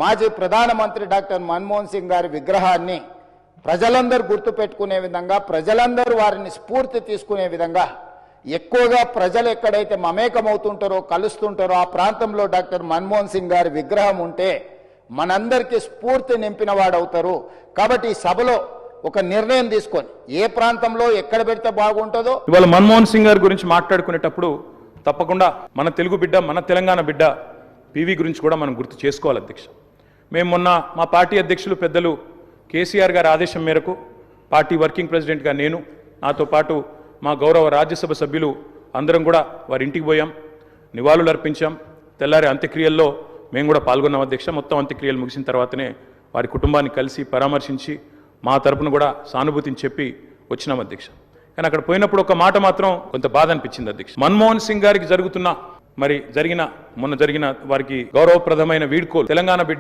మాజీ ప్రధానమంత్రి డాక్టర్ మన్మోహన్ సింగ్ గారి విగ్రహాన్ని ప్రజలందరూ గుర్తుపెట్టుకునే విధంగా, ప్రజలందరూ వారిని స్ఫూర్తి తీసుకునే విధంగా, ఎక్కువగా ప్రజలు ఎక్కడైతే మమేకమవుతుంటారో, కలుస్తుంటారో ఆ ప్రాంతంలో డాక్టర్ మన్మోహన్ సింగ్ గారి విగ్రహం ఉంటే మనందరికీ స్ఫూర్తి నింపిన వాడవుతారు. కాబట్టి ఈ సభలో ఒక నిర్ణయం తీసుకొని ఏ ప్రాంతంలో ఎక్కడ పెడితే బాగుంటుందో. ఇవాళ మన్మోహన్ సింగ్ గారి గురించి మాట్లాడుకునేటప్పుడు తప్పకుండా మన తెలుగు బిడ్డ, మన తెలంగాణ బిడ్డ పివి గురించి కూడా మనం గుర్తు చేసుకోవాలి అధ్యక్ష. మేము మొన్న మా పార్టీ అధ్యక్షులు పెద్దలు కేసీఆర్ గారి ఆదేశం మేరకు పార్టీ వర్కింగ్ ప్రెసిడెంట్గా నేను, నాతో పాటు మా గౌరవ రాజ్యసభ సభ్యులు అందరం కూడా వారి ఇంటికి పోయాం, నివాళులు అర్పించాం. తెల్లారి అంత్యక్రియల్లో మేము కూడా పాల్గొన్నాం అధ్యక్ష. మొత్తం అంత్యక్రియలు ముగిసిన తర్వాతనే వారి కుటుంబాన్ని కలిసి పరామర్శించి మా తరపున కూడా సానుభూతిని చెప్పి వచ్చినాం అధ్యక్ష. కానీ అక్కడ పోయినప్పుడు ఒక మాట మాత్రం కొంత బాధ అనిపించింది అధ్యక్ష. మన్మోహన్ సింగ్ గారికి మొన్న జరిగిన వారికి గౌరవప్రదమైన వీడ్కోలు తెలంగాణ బిడ్డ